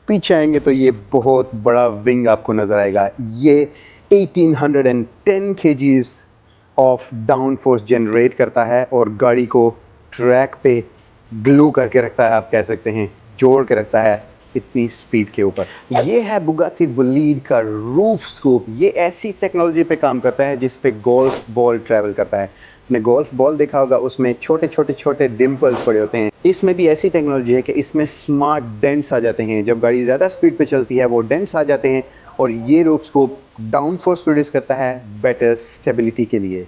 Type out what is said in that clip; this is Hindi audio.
पीछे आएंगे तो ये बहुत बड़ा विंग आपको नज़र आएगा। ये 1810 kgs of down force generate करता है और गाड़ी को ट्रैक पे ग्लू करके रखता है, आप कह सकते हैं जोड़ के रखता है इतनी स्पीड के ऊपर। ये है बुगाटी बोलीड का रूफ स्कूप। ये ऐसी टेक्नोलॉजी पे काम करता है जिस पे गोल्फ बॉल ट्रैवल करता है। आपने गोल्फ बॉल देखा होगा, उसमें छोटे छोटे छोटे डिम्पल्स पड़े होते हैं। इसमें भी ऐसी टेक्नोलॉजी है कि इसमें स्मार्ट डेंट्स आ जाते हैं। जब गाड़ी ज़्यादा स्पीड पे चलती है वो डेंट्स आ जाते हैं और ये roof scoop down force produce करता है बेटर स्टेबिलिटी के लिए।